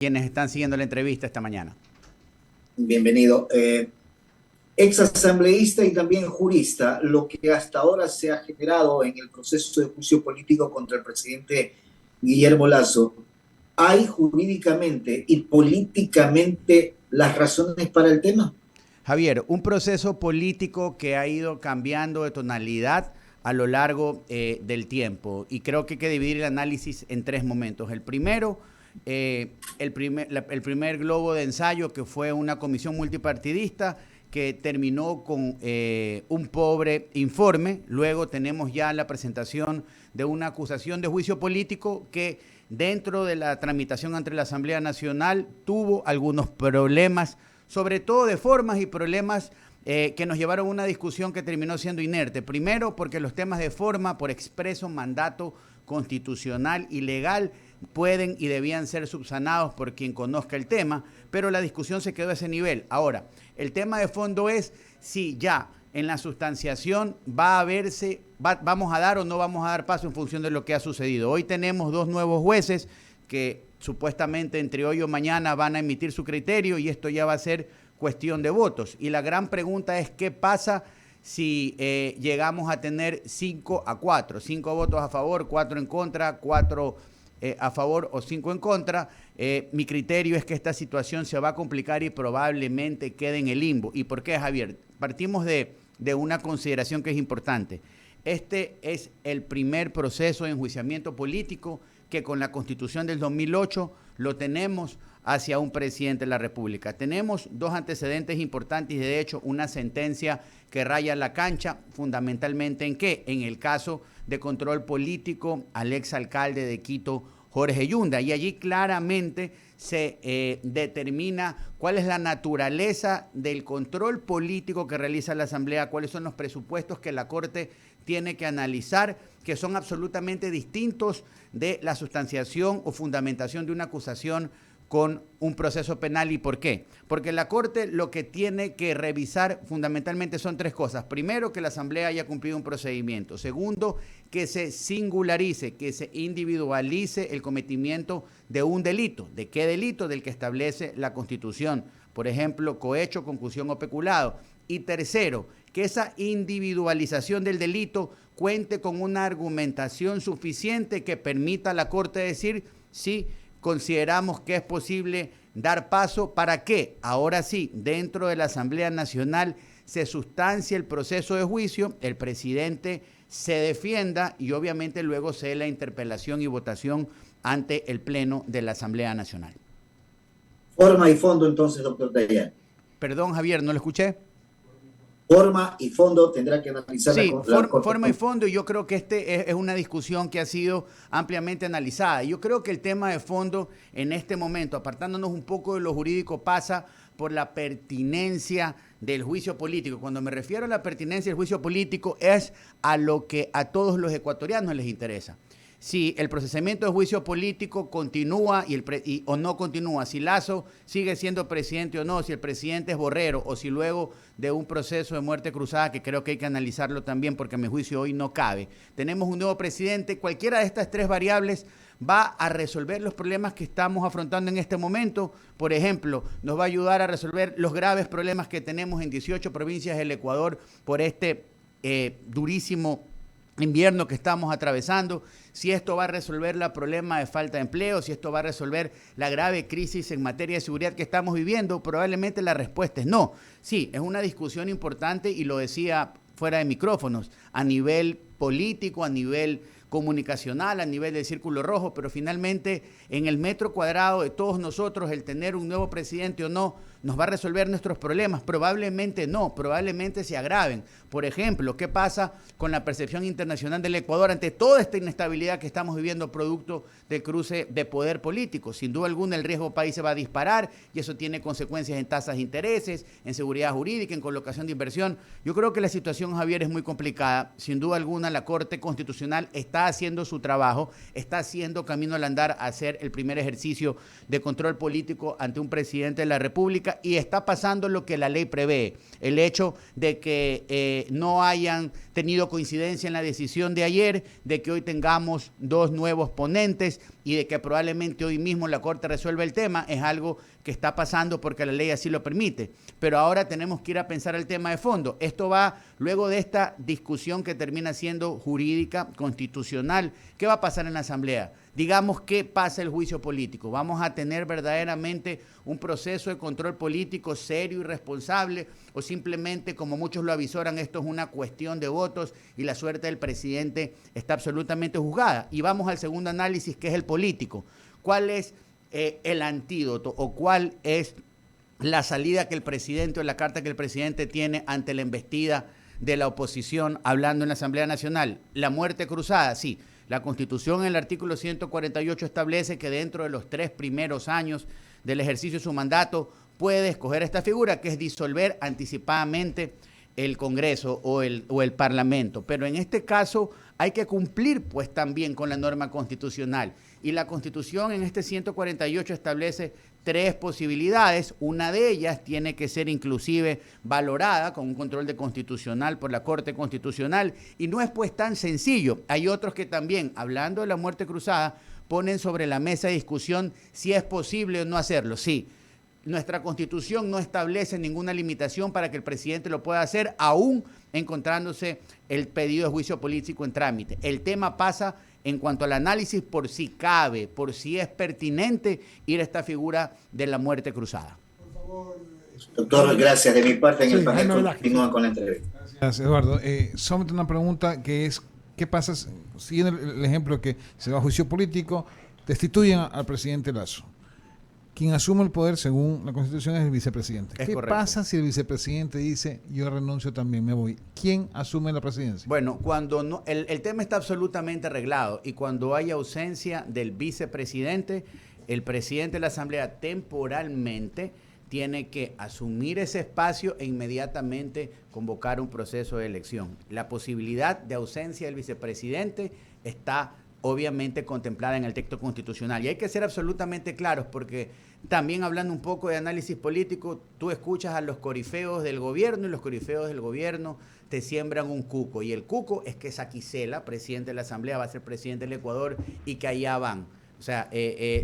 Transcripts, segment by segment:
quienes están siguiendo la entrevista esta mañana. Bienvenido. Ex asambleísta y también jurista, lo que hasta ahora se ha generado en el proceso de juicio político contra el presidente Guillermo Lasso, ¿hay jurídicamente y políticamente las razones para el tema? Javier, un proceso político que ha ido cambiando de tonalidad a lo largo del tiempo, y creo que hay que dividir el análisis en tres momentos. El primero, el primer globo de ensayo, que fue una comisión multipartidista que terminó con un pobre informe. Luego tenemos ya la presentación de una acusación de juicio político que dentro de la tramitación ante la Asamblea Nacional tuvo algunos problemas, sobre todo de formas, y problemas que nos llevaron a una discusión que terminó siendo inerte. Primero, porque los temas de forma, por expreso mandato constitucional y legal, pueden y debían ser subsanados por quien conozca el tema, pero la discusión se quedó a ese nivel. Ahora, el tema de fondo es si ya en la sustanciación vamos a dar o no vamos a dar paso en función de lo que ha sucedido. Hoy tenemos dos nuevos jueces que supuestamente entre hoy o mañana van a emitir su criterio, y esto ya va a ser cuestión de votos. Y la gran pregunta es qué pasa si llegamos a tener 5-4, 5 votos a favor, 4 en contra, 4 a favor o 5 en contra. Mi criterio es que esta situación se va a complicar y probablemente quede en el limbo. ¿Y por qué, Javier? Partimos de una consideración que es importante. Este es el primer proceso de enjuiciamiento político que con la Constitución del 2008 lo tenemos hacia un presidente de la República. Tenemos dos antecedentes importantes y, de hecho, una sentencia que raya la cancha, fundamentalmente ¿en qué? En el caso de control político al exalcalde de Quito, Jorge Yunda, y allí claramente se determina cuál es la naturaleza del control político que realiza la Asamblea, cuáles son los presupuestos que la Corte tiene que analizar, que son absolutamente distintos de la sustanciación o fundamentación de una acusación con un proceso penal. ¿Y por qué? Porque la Corte lo que tiene que revisar fundamentalmente son tres cosas. Primero, que la Asamblea haya cumplido un procedimiento. Segundo, que se singularice, que se individualice el cometimiento de un delito. ¿De qué delito? Del que establece la Constitución. Por ejemplo, cohecho, concusión o peculado. Y tercero, que esa individualización del delito cuente con una argumentación suficiente que permita a la Corte decir sí, consideramos que es posible dar paso para que, ahora sí, dentro de la Asamblea Nacional se sustancie el proceso de juicio, el presidente se defienda y obviamente luego se dé la interpelación y votación ante el Pleno de la Asamblea Nacional. Forma y fondo, entonces, doctor Dayan. Perdón, Javier, ¿no lo escuché? Forma y fondo tendrá que analizar Sí, la Corte. forma y fondo, y yo creo que es una discusión que ha sido ampliamente analizada. Yo creo que el tema de fondo en este momento, apartándonos un poco de lo jurídico, pasa por la pertinencia del juicio político. Cuando me refiero a la pertinencia del juicio político es a lo que a todos los ecuatorianos les interesa. Si el procesamiento de juicio político continúa o no continúa, si Lasso sigue siendo presidente o no, si el presidente es Borrero, o si luego de un proceso de muerte cruzada, que creo que hay que analizarlo también porque a mi juicio hoy no cabe, tenemos un nuevo presidente, cualquiera de estas tres variables va a resolver los problemas que estamos afrontando en este momento. Por ejemplo, nos va a ayudar a resolver los graves problemas que tenemos en 18 provincias del Ecuador por este durísimo invierno que estamos atravesando, si esto va a resolver el problema de falta de empleo, si esto va a resolver la grave crisis en materia de seguridad que estamos viviendo. Probablemente la respuesta es no. Sí, es una discusión importante y lo decía fuera de micrófonos, a nivel político, a nivel comunicacional, a nivel del círculo rojo, pero finalmente en el metro cuadrado de todos nosotros el tener un nuevo presidente o no nos va a resolver nuestros problemas. Probablemente no, probablemente se agraven. Por ejemplo, ¿qué pasa con la percepción internacional del Ecuador ante toda esta inestabilidad que estamos viviendo producto del cruce de poder político? Sin duda alguna el riesgo país se va a disparar y eso tiene consecuencias en tasas de intereses, en seguridad jurídica, en colocación de inversión. Yo creo que la situación, Javier, es muy complicada. Sin duda alguna la Corte Constitucional está haciendo su trabajo, está haciendo camino al andar a hacer el primer ejercicio de control político ante un presidente de la República. jurídica y está pasando lo que la ley prevé. El hecho de que no hayan tenido coincidencia en la decisión de ayer, de que hoy tengamos 2 nuevos ponentes y de que probablemente hoy mismo la Corte resuelva el tema, es algo que está pasando porque la ley así lo permite. Pero ahora tenemos que ir a pensar el tema de fondo. Esto va luego de esta discusión que termina siendo jurídica, constitucional. ¿Qué va a pasar en la Asamblea? Digamos, ¿qué pasa el juicio político? ¿Vamos a tener verdaderamente un proceso de control político serio y responsable? ¿O simplemente, como muchos lo avisoran, esto es una cuestión de votos y la suerte del presidente está absolutamente juzgada? Y vamos al segundo análisis, que es el político. ¿Cuál es el antídoto o cuál es la salida que el presidente o la carta que el presidente tiene ante la embestida de la oposición hablando en la Asamblea Nacional? La muerte cruzada, sí. La Constitución en el artículo 148 establece que dentro de los 3 primeros años del ejercicio de su mandato puede escoger esta figura, que es disolver anticipadamente el Congreso o el Parlamento. Pero en este caso hay que cumplir pues también con la norma constitucional. Y la Constitución en este 148 establece 3 posibilidades. Una de ellas tiene que ser inclusive valorada con un control de constitucional por la Corte Constitucional. Y no es pues tan sencillo. Hay otros que también, hablando de la muerte cruzada, ponen sobre la mesa de discusión si es posible o no hacerlo. Sí. Nuestra Constitución no establece ninguna limitación para que el presidente lo pueda hacer, aún encontrándose el pedido de juicio político en trámite. El tema pasa en cuanto al análisis por si cabe, por si es pertinente ir a esta figura de la muerte cruzada. Por favor, doctor, gracias. De mi parte, en el panel continúa con la entrevista. Gracias, Eduardo. Solamente una pregunta que es, ¿qué pasa siguiendo el ejemplo que se va a juicio político, destituyen al presidente Lasso? Quien asume el poder, según la Constitución, es el vicepresidente. ¿Qué pasa si el vicepresidente dice, yo renuncio también, me voy? ¿Quién asume la presidencia? Bueno, cuando no, el tema está absolutamente arreglado y cuando hay ausencia del vicepresidente, el presidente de la Asamblea temporalmente tiene que asumir ese espacio e inmediatamente convocar un proceso de elección. La posibilidad de ausencia del vicepresidente está obviamente contemplada en el texto constitucional. Y hay que ser absolutamente claros porque también hablando un poco de análisis político, tú escuchas a los corifeos del gobierno y los corifeos del gobierno te siembran un cuco. Y el cuco es que Saquicela, presidente de la Asamblea, va a ser presidente del Ecuador y que allá van. O sea,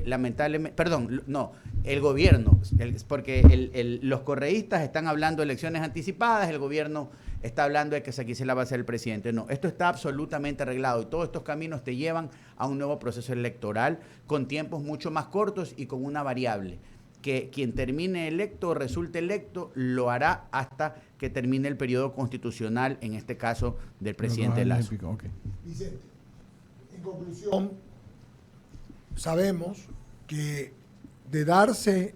lamentablemente, perdón, no, el gobierno, porque los correístas están hablando de elecciones anticipadas, el gobierno está hablando de que Saquicela va a ser el presidente. No, esto está absolutamente arreglado y todos estos caminos te llevan a un nuevo proceso electoral con tiempos mucho más cortos y con una variable, que quien termine electo o resulte electo lo hará hasta que termine el periodo constitucional, en este caso del presidente Lasso. Okay. Vicente, en conclusión, sabemos que de darse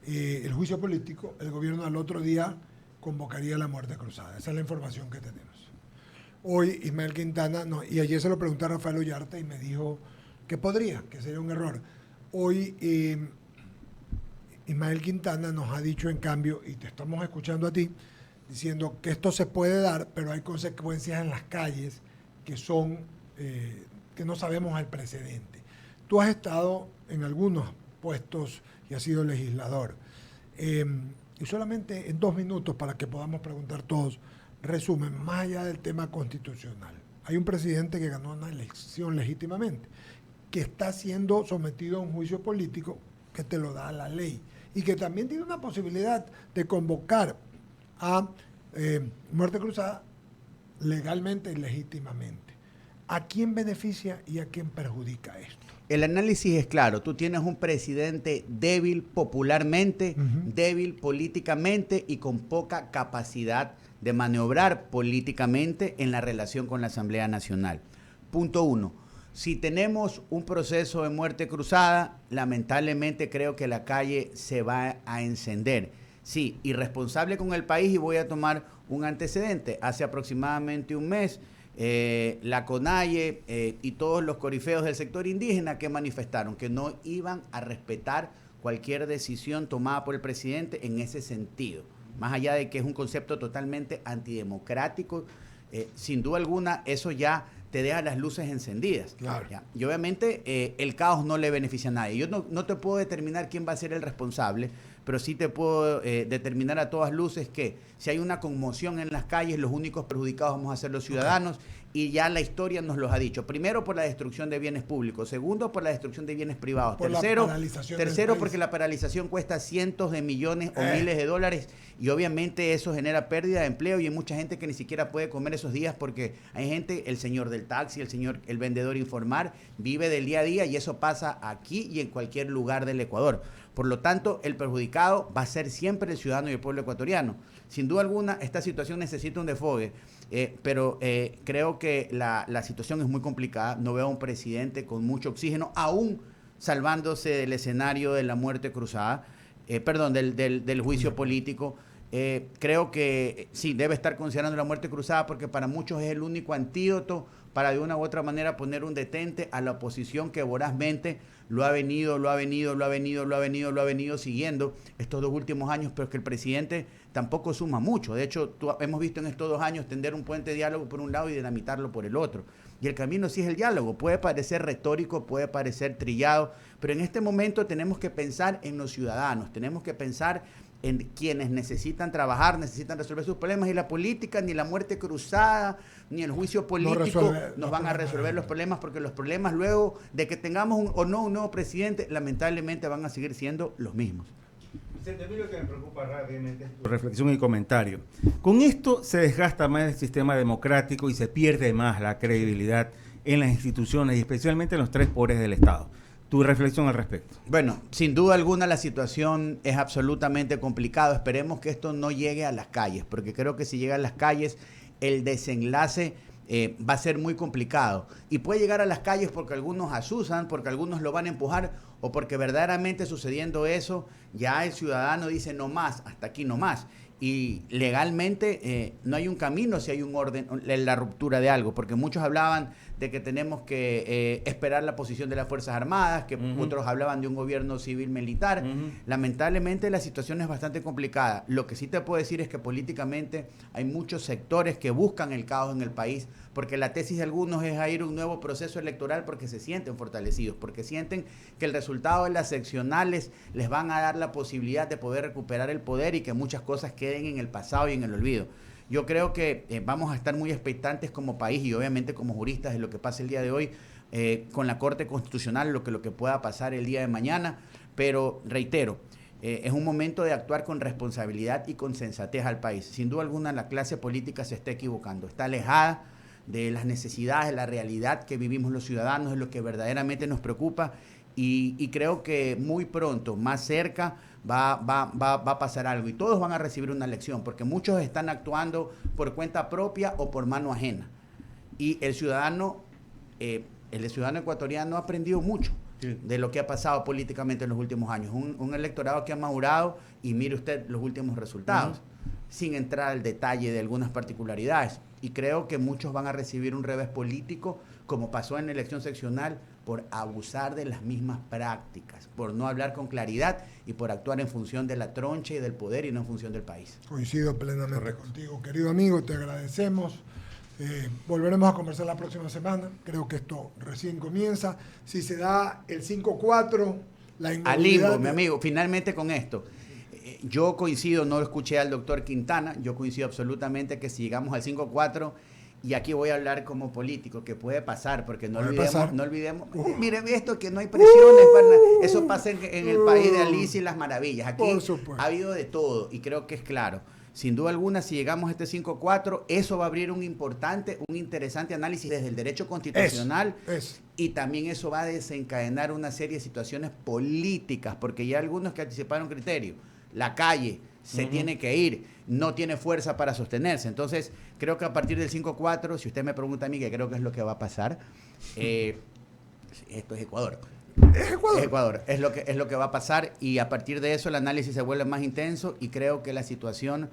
el juicio político, el gobierno al otro día convocaría la muerte cruzada. Esa es la información que tenemos. Hoy Ismael Quintana, y ayer se lo pregunté a Rafael Ollarte y me dijo que podría, que sería un error. Hoy Ismael Quintana nos ha dicho en cambio, y te estamos escuchando a ti, diciendo que esto se puede dar, pero hay consecuencias en las calles que son, que no sabemos el precedente. Tú has estado en algunos puestos y has sido legislador. Y solamente en 2 minutos, para que podamos preguntar todos, resumen, más allá del tema constitucional. Hay un presidente que ganó una elección legítimamente, que está siendo sometido a un juicio político que te lo da la ley y que también tiene una posibilidad de convocar a muerte cruzada legalmente y legítimamente. ¿A quién beneficia y a quién perjudica esto? El análisis es claro. Tú tienes un presidente débil popularmente, débil políticamente y con poca capacidad de maniobrar políticamente en la relación con la Asamblea Nacional. Punto 1. Si tenemos un proceso de muerte cruzada, lamentablemente creo que la calle se va a encender. Sí, irresponsable con el país, y voy a tomar un antecedente. Hace aproximadamente un mes, la CONAIE y todos los corifeos del sector indígena que manifestaron que no iban a respetar cualquier decisión tomada por el presidente en ese sentido. Más allá de que es un concepto totalmente antidemocrático, sin duda alguna eso ya te deja las luces encendidas. Claro. ¿Ya? Y obviamente el caos no le beneficia a nadie. Yo no te puedo determinar quién va a ser el responsable, pero sí te puedo determinar a todas luces que si hay una conmoción en las calles, los únicos perjudicados vamos a ser los ciudadanos, y ya la historia nos los ha dicho. Primero, por la destrucción de bienes públicos. Segundo, por la destrucción de bienes privados. Por la paralización del país. Porque la paralización cuesta cientos de millones o miles de dólares, y obviamente eso genera pérdida de empleo, y hay mucha gente que ni siquiera puede comer esos días porque hay gente, el señor del taxi, el vendedor informal, vive del día a día, y eso pasa aquí y en cualquier lugar del Ecuador. Por lo tanto, el perjudicado va a ser siempre el ciudadano y el pueblo ecuatoriano. Sin duda alguna, esta situación necesita un desfogue, pero creo que la situación es muy complicada. No veo a un presidente con mucho oxígeno, aún salvándose del escenario de la muerte cruzada, del juicio político. Creo que sí, debe estar considerando la muerte cruzada, porque para muchos es el único antídoto para de una u otra manera poner un detente a la oposición que vorazmente lo ha venido siguiendo estos 2 últimos años, pero es que el presidente tampoco suma mucho. De hecho, hemos visto en estos 2 años tender un puente de diálogo por un lado y dinamitarlo por el otro. Y el camino sí es el diálogo. Puede parecer retórico, puede parecer trillado, pero en este momento tenemos que pensar en los ciudadanos, tenemos que pensar en quienes necesitan trabajar, necesitan resolver sus problemas, y la política, ni la muerte cruzada, ni el juicio político nos van a resolver los problemas, porque los problemas luego de que tengamos un nuevo presidente, lamentablemente van a seguir siendo los mismos. Vicente, a mí lo que me preocupa rápidamente es tu reflexión y comentario. Con esto se desgasta más el sistema democrático y se pierde más la credibilidad en las instituciones y especialmente en los 3 poderes del Estado. Tu reflexión al respecto. Bueno, sin duda alguna la situación es absolutamente complicada. Esperemos que esto no llegue a las calles, porque creo que si llega a las calles el desenlace va a ser muy complicado. Y puede llegar a las calles porque algunos asusan, porque algunos lo van a empujar, o porque verdaderamente sucediendo eso, ya el ciudadano dice no más, hasta aquí no más. Y legalmente no hay un camino si hay un orden, la ruptura de algo, porque muchos hablaban de que tenemos que esperar la posición de las Fuerzas Armadas, que otros hablaban de un gobierno civil militar. Lamentablemente la situación es bastante complicada. Lo que sí te puedo decir es que políticamente hay muchos sectores que buscan el caos en el país, porque la tesis de algunos es a ir a un nuevo proceso electoral porque se sienten fortalecidos, porque sienten que el resultado de las seccionales les van a dar la posibilidad de poder recuperar el poder y que muchas cosas queden en el pasado y en el olvido. Yo creo que vamos a estar muy expectantes como país y obviamente como juristas de lo que pase el día de hoy con la Corte Constitucional, lo que pueda pasar el día de mañana, pero reitero, es un momento de actuar con responsabilidad y con sensatez al país. Sin duda alguna la clase política se está equivocando, está alejada de las necesidades, de la realidad que vivimos los ciudadanos, de lo que verdaderamente nos preocupa, y creo que muy pronto, más cerca, va a pasar algo y todos van a recibir una lección, porque muchos están actuando por cuenta propia o por mano ajena, y el ciudadano ecuatoriano ha aprendido mucho de lo que ha pasado políticamente en los últimos años, un electorado que ha madurado, y mire usted los últimos resultados, sin entrar al detalle de algunas particularidades, y creo que muchos van a recibir un revés político, como pasó en la elección seccional, por abusar de las mismas prácticas, por no hablar con claridad y por actuar en función de la troncha y del poder y no en función del país. Coincido plenamente contigo, querido amigo, te agradecemos. Volveremos a conversar la próxima semana. Creo que esto recién comienza. Si se da el 5-4, la inmovilidad... Al limbo, mi amigo, finalmente con esto. Yo coincido, no escuché al doctor Quintana, yo coincido absolutamente que si llegamos al 5-4, y aquí voy a hablar como político, que puede pasar, porque no olvidemos, miren esto, que no hay presiones, eso pasa en el país de Alicia y las maravillas, aquí ha habido de todo, y creo que es claro, sin duda alguna, si llegamos a este 5-4, eso va a abrir un interesante análisis desde el derecho constitucional, y también eso va a desencadenar una serie de situaciones políticas, porque ya algunos que anticiparon criterio, la calle se tiene que ir, no tiene fuerza para sostenerse. Entonces, creo que a partir del 5-4, si usted me pregunta a mí, que creo que es lo que va a pasar, esto es Ecuador. ¿Es Ecuador? Es Ecuador, es lo que va a pasar, y a partir de eso el análisis se vuelve más intenso y creo que la situación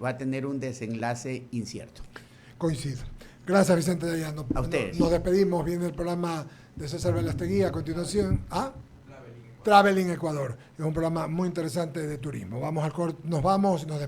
va a tener un desenlace incierto. Coincido. Gracias, Vicente de Allá. A ustedes. Nos despedimos. Viene el programa de César Velastegui a continuación. Traveling Ecuador. Es un programa muy interesante de turismo. Nos vamos y nos despedimos.